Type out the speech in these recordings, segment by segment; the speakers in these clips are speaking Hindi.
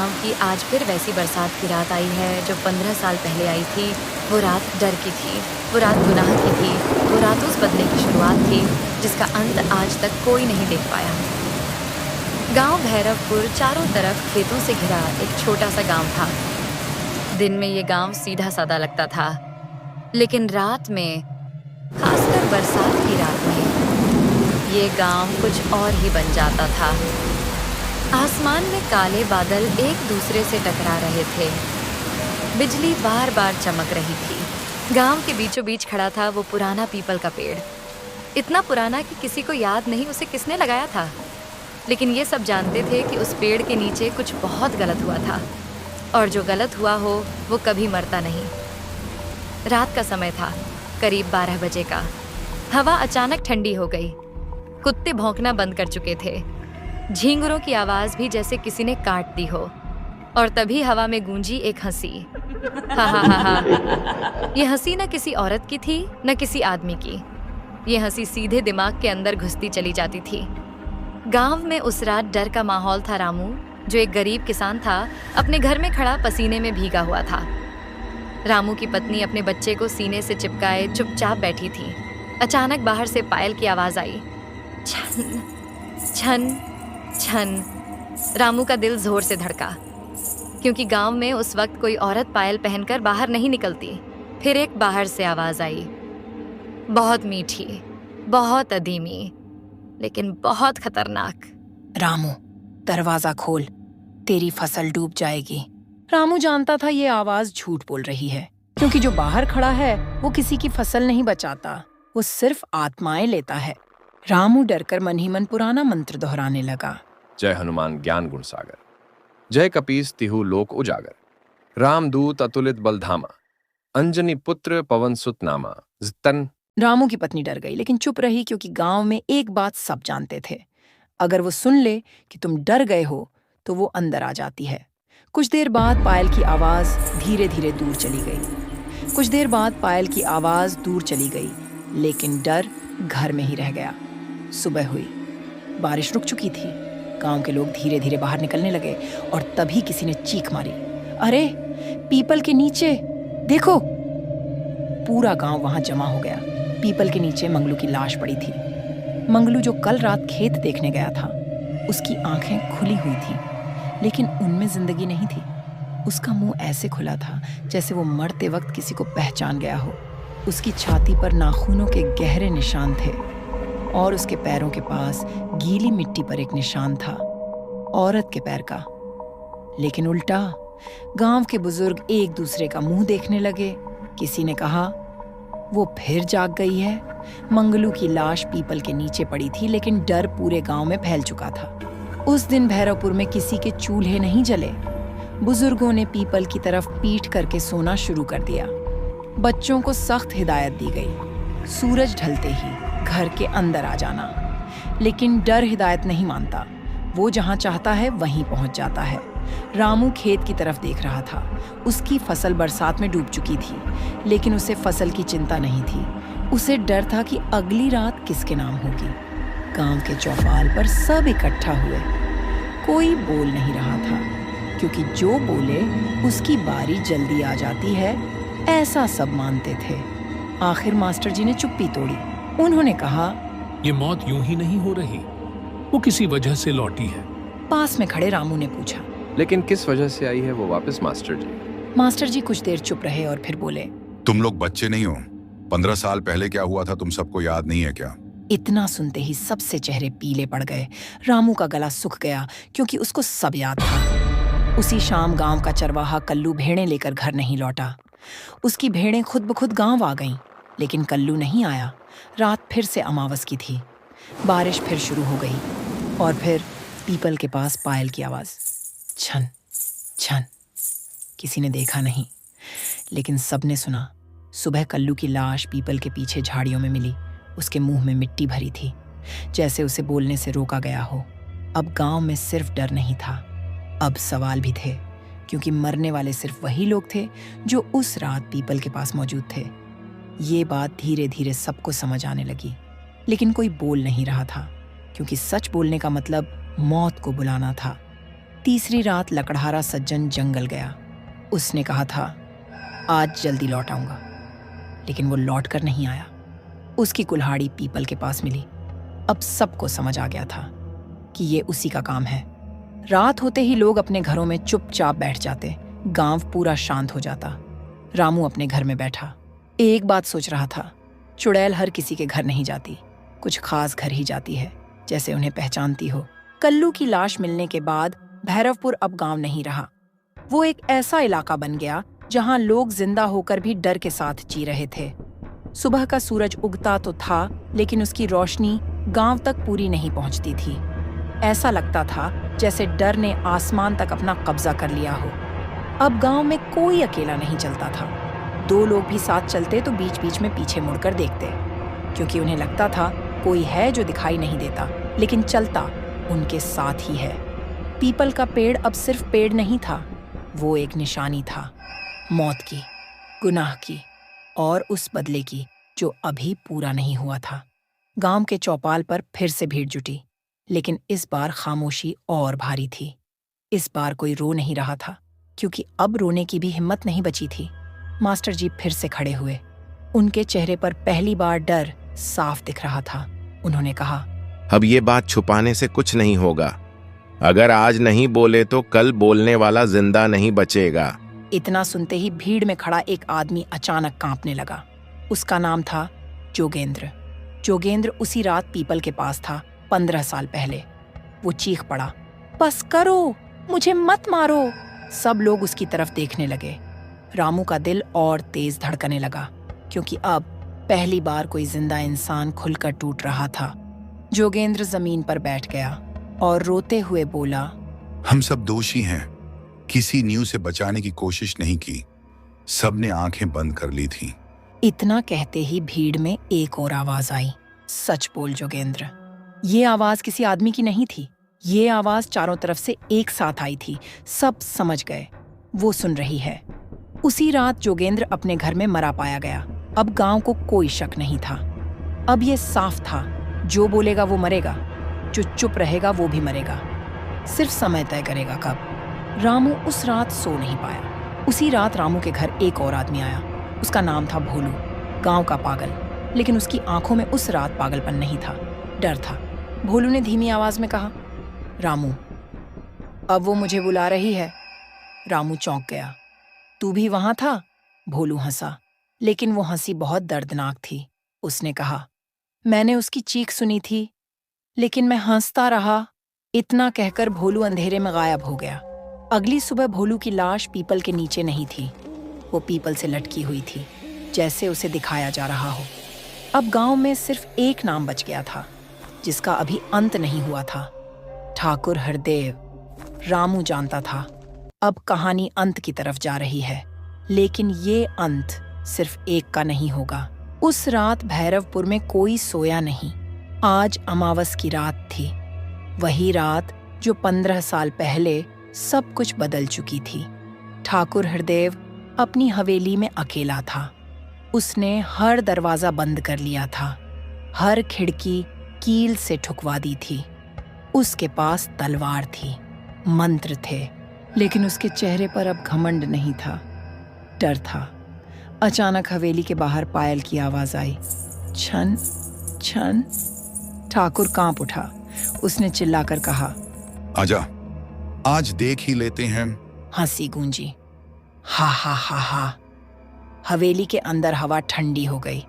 गांव की आज फिर वैसी बरसात की रात आई है जो 15 साल पहले आई थी। वो रात डर की थी, वो रात गुनाह की थी, वो रात उस बदले की शुरुआत थी जिसका अंत आज तक कोई नहीं देख पाया। गांव भैरवपुर चारों तरफ खेतों से घिरा एक छोटा सा गांव था। दिन में ये गांव सीधा साधा लगता था, लेकिन रात में, खासकर बरसात की रात में, ये गांव कुछ और ही बन जाता था। आसमान में काले बादल एक दूसरे से टकरा रहे थे। बिजली बार बार चमक रही थी। गांव के बीचों बीच खड़ा था वो पुराना पीपल का पेड़, इतना पुराना कि किसी को याद नहीं उसे किसने लगाया था। लेकिन ये सब जानते थे कि उस पेड़ के नीचे कुछ बहुत गलत हुआ था, और जो गलत हुआ हो वो कभी मरता नहीं। रात का समय था, करीब 12 बजे का। हवा अचानक ठंडी हो गई। कुत्ते भौंकना बंद कर चुके थे। झींगुरों की आवाज भी जैसे किसी ने काट दी हो। और तभी हवा में गूंजी एक हंसी। हा हा हा हा। ये हंसी न किसी औरत की थी न किसी आदमी की। ये हंसी सीधे दिमाग के अंदर घुसती चली जाती थी। गांव में उस रात डर का माहौल था। रामू, जो एक गरीब किसान था, अपने घर में खड़ा पसीने में भीगा हुआ था। रामू की पत्नी अपने बच्चे को सीने से चिपकाए चुपचाप बैठी थी। अचानक बाहर से पायल की आवाज आई, छन छन छन। रामू का दिल जोर से धड़का, क्योंकि गांव में उस वक्त कोई औरत पायल पहनकर बाहर नहीं निकलती। फिर एक बाहर से आवाज आई, बहुत मीठी, बहुत अधीमी, लेकिन बहुत खतरनाक। रामू, दरवाजा खोल, तेरी फसल डूब जाएगी। रामू जानता था ये आवाज झूठ बोल रही है, क्योंकि जो बाहर खड़ा है वो किसी की फसल नहीं बचाता, वो सिर्फ आत्माएं लेता है। रामू डरकर मन ही मन पुराना मंत्र दोहराने लगा। जय हनुमान ज्ञान गुण सागर, जय कपीस तिहु लोक उजागर, रामदूत अतुलित बलधामा, अंजनी पुत्र पवन सुत नामा। तन रामू की पत्नी डर गई, लेकिन चुप रही, क्योंकि गांव में एक बात सब जानते थे, अगर वो सुन ले कि तुम डर गए हो तो वो अंदर आ जाती है। कुछ देर बाद पायल की आवाज धीरे धीरे दूर चली गई। कुछ देर बाद पायल की आवाज दूर चली गई, लेकिन डर घर में ही रह गया। सुबह हुई, बारिश रुक चुकी थी। गांव के लोग धीरे धीरे बाहर निकलने लगे, और तभी किसी ने चीख मारी, अरे पीपल के नीचे देखो। पूरा गांव वहां जमा हो गया। पीपल के नीचे मंगलू की लाश पड़ी थी। मंगलू, जो कल रात खेत देखने गया था, उसकी आंखें खुली हुई थी, लेकिन उनमें जिंदगी नहीं थी। उसका मुंह ऐसे खुला था जैसे वो मरते वक्त किसी को पहचान गया हो। उसकी छाती पर नाखूनों के गहरे निशान थे, और उसके पैरों के पास गीली मिट्टी पर एक निशान था, औरत के पैर का। लेकिन उल्टा, गांव के बुजुर्ग एक दूसरे का मुंह देखने लगे। किसी ने कहा, वो फिर जाग गई है। मंगलू की लाश पीपल के नीचे पड़ी थी, लेकिन डर पूरे गांव में फैल चुका था। उस दिन भैरवपुर में किसी के चूल्हे नहीं जले। बुजुर्गों ने पीपल की तरफ पीठ करके सोना शुरू कर दिया। बच्चों को सख्त हिदायत दी गई, सूरज ढलते ही घर के अंदर आ जाना। लेकिन डर हिदायत नहीं मानता, वो जहां चाहता है वहीं पहुंच जाता है। रामू खेत की तरफ देख रहा था। उसकी फसल बरसात में डूब चुकी थी, लेकिन उसे फसल की चिंता नहीं थी। उसे डर था कि अगली रात किसके नाम होगी। गांव के चौपाल पर सब इकट्ठा हुए। कोई बोल नहीं रहा था, क्योंकि जो बोले उसकी बारी जल्दी आ जाती है, ऐसा सब मानते थे। आखिर मास्टर जी ने चुप्पी तोड़ी। उन्होंने कहा, ये मौत यूं ही नहीं हो रही, वो किसी वजह से लौटी है। पास में खड़े रामू ने पूछा, लेकिन किस वजह से आई है वो वापस मास्टर जी? मास्टर जी कुछ देर चुप रहे और फिर बोले, तुम लोग बच्चे नहीं हो। 15 साल पहले क्या हुआ था तुम सबको याद नहीं है क्या? इतना सुनते ही सबसे चेहरे पीले पड़ गए। रामू का गला सूख गया, क्योंकि उसको सब याद था। उसी शाम गांव का चरवाहा कल्लू भेड़ें लेकर घर नहीं लौटा। उसकी भेड़ें खुद ब खुद गांव आ गईं, लेकिन कल्लू नहीं आया। रात फिर से अमावस की थी। बारिश फिर शुरू हो गई, और फिर पीपल के पास पायल की आवाज, छन छन। किसी ने देखा नहीं, लेकिन सबने सुना। सुबह कल्लू की लाश पीपल के पीछे झाड़ियों में मिली। उसके मुंह में मिट्टी भरी थी, जैसे उसे बोलने से रोका गया हो। अब गांव में सिर्फ डर नहीं था, अब सवाल भी थे, क्योंकि मरने वाले सिर्फ वही लोग थे जो उस रात पीपल के पास मौजूद थे। ये बात धीरे धीरे सबको समझ आने लगी, लेकिन कोई बोल नहीं रहा था, क्योंकि सच बोलने का मतलब मौत को बुलाना था। तीसरी रात लकड़हारा सज्जन जंगल गया। उसने कहा था आज जल्दी लौट आऊंगा, लेकिन वो लौट कर नहीं आया। उसकी कुल्हाड़ी पीपल के पास मिली। अब सबको समझ आ गया था कि ये उसी का काम है। रात होते ही लोग अपने घरों में चुपचाप बैठ जाते। गांव पूरा शांत हो जाता। रामू अपने घर में बैठा एक बात सोच रहा था। चुड़ैल हर किसी के घर नहीं जाती, कुछ खास घर ही जाती है, जैसे उन्हें पहचानती हो। कल्लू की लाश मिलने के बाद भैरवपुर अब गांव नहीं रहा। वो एक ऐसा इलाका बन गया जहां लोग जिंदा होकर भी डर के साथ जी रहे थे। सुबह का सूरज उगता तो था, लेकिन उसकी रोशनी गांव तक पूरी नहीं पहुंचती थी। ऐसा लगता था जैसे डर ने आसमान तक अपना कब्जा कर लिया हो। अब गांव में कोई अकेला नहीं चलता था। दो लोग भी साथ चलते तो बीच बीच में पीछे मुड़कर देखते, क्योंकि उन्हें लगता था कोई है जो दिखाई नहीं देता, लेकिन चलता उनके साथ ही है। पीपल का पेड़ अब सिर्फ पेड़ नहीं था, वो एक निशानी था, मौत की, गुनाह की और उस बदले की जो अभी पूरा नहीं हुआ था। गांव के चौपाल पर फिर से भीड़ जुटी, लेकिन इस बार खामोशी और भारी थी। इस बार कोई रो नहीं रहा था, क्योंकि अब रोने की भी हिम्मत नहीं बची थी। मास्टर जी फिर से खड़े हुए। उनके चेहरे पर पहली बार डर साफ दिख रहा था। उन्होंने कहा, अब ये बात छुपाने से कुछ नहीं होगा। अगर आज नहीं बोले तो कल बोलने वाला जिंदा नहीं बचेगा। इतना सुनते ही भीड़ में खड़ा एक आदमी अचानक कांपने लगा। उसका नाम था जोगेंद्र। जोगेंद्र उसी रात पीपल के पास था, 15 साल पहले। वो चीख पड़ा, बस करो, मुझे मत मारो। सब लोग उसकी तरफ देखने लगे। रामू का दिल और तेज धड़कने लगा, क्योंकि अब पहली बार कोई जिंदा इंसान खुलकर टूट रहा था। जोगेंद्र जमीन पर बैठ गया और रोते हुए बोला, हम सब दोषी हैं। किसी न्यू से बचाने की कोशिश नहीं की। सबने आंखें बंद कर ली थी। इतना कहते ही भीड़ में एक और आवाज आई, सच बोल जोगेंद्र। ये आवाज किसी आदमी की नहीं थी। ये आवाज चारों तरफ से एक साथ आई थी। सब समझ गए, वो सुन रही है। उसी रात जोगेंद्र अपने घर में मरा पाया गया। अब गांव को कोई शक नहीं था। अब ये साफ था, जो बोलेगा वो मरेगा, जो चुप रहेगा वो भी मरेगा। सिर्फ समय तय करेगा कब। रामू उस रात सो नहीं पाया। उसी रात रामू के घर एक और आदमी आया। उसका नाम था भोलू, गांव का पागल। लेकिन उसकी आंखों में उस रात पागलपन नहीं था, डर था। भोलू ने धीमी आवाज में कहा, रामू, अब वो मुझे बुला रही है। रामू चौंक गया। तू भी वहां था? भोलू हंसा, लेकिन वो हंसी बहुत दर्दनाक थी। उसने कहा, मैंने उसकी चीख सुनी थी, लेकिन मैं हंसता रहा। इतना कहकर भोलू अंधेरे में गायब हो गया। अगली सुबह भोलू की लाश पीपल के नीचे नहीं थी। वो पीपल से लटकी हुई थी, जैसे उसे दिखाया जा रहा हो। अब गांव में सिर्फ एक नाम बच गया था, जिसका अभी अंत नहीं हुआ था, ठाकुर हरदेव। रामू जानता था अब कहानी अंत की तरफ जा रही है, लेकिन ये अंत सिर्फ एक का नहीं होगा। उस रात भैरवपुर में कोई सोया नहीं। आज अमावस की रात थी, वही रात जो 15 साल पहले सब कुछ बदल चुकी थी। ठाकुर हरदेव अपनी हवेली में अकेला था। उसने हर दरवाजा बंद कर लिया था, हर खिड़की कील से ठुकवा दी थी। उसके पास तलवार थी, मंत्र थे, लेकिन उसके चेहरे पर अब घमंड नहीं था, डर था। अचानक हवेली के बाहर पायल की आवाज आई, छन छन। ठाकुर कांप उठा। उसने चिल्लाकर कहा, आजा, आज देख ही लेते हैं। हंसी गूंजी, हा हा हा हा। हवेली के अंदर हवा ठंडी हो गई।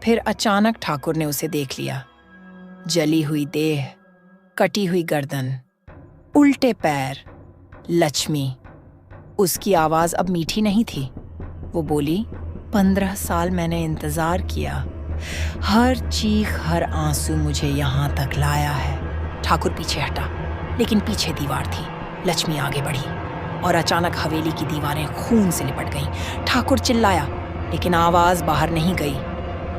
फिर अचानक ठाकुर ने उसे देख लिया। जली हुई देह, कटी हुई गर्दन, उल्टे पैर, लक्ष्मी। उसकी आवाज अब मीठी नहीं थी। वो बोली, 15 साल मैंने इंतजार किया। हर चीख, हर आंसू मुझे यहाँ तक लाया है। ठाकुर पीछे हटा, लेकिन पीछे दीवार थी। लक्ष्मी आगे बढ़ी और अचानक हवेली की दीवारें खून से लिपट गईं। ठाकुर चिल्लाया, लेकिन आवाज बाहर नहीं गई।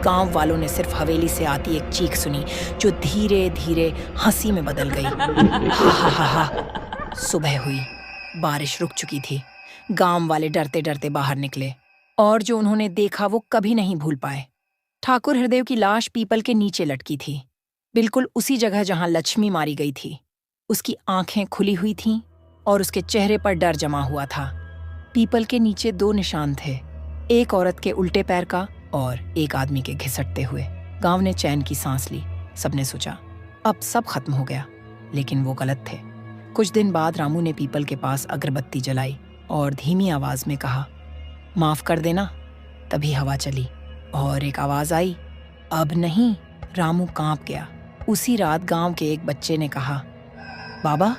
गांव वालों ने सिर्फ हवेली से आती एक चीख सुनी, जो धीरे धीरे हंसी में बदल गई। हा हा हा हा। सुबह हुई, बारिश रुक चुकी थी। गांव वाले डरते डरते बाहर निकले, और जो उन्होंने देखा वो कभी नहीं भूल पाए। ठाकुर हरदेव की लाश पीपल के नीचे लटकी थी, बिल्कुल उसी जगह जहां लक्ष्मी मारी गई थी। उसकी आंखें खुली हुई थीं, और उसके चेहरे पर डर जमा हुआ था। पीपल के नीचे 2 निशान थे, एक औरत के उल्टे पैर का और एक आदमी के घिसटते हुए। गांव ने चैन की सांस ली। सबने सोचा अब सब खत्म हो गया, लेकिन वो गलत थे। कुछ दिन बाद रामू ने पीपल के पास अगरबत्ती जलाई और धीमी आवाज में कहा, माफ कर देना। तभी हवा चली और एक आवाज आई, अब नहीं। रामू कांप गया। उसी रात गांव के एक बच्चे ने कहा, बाबा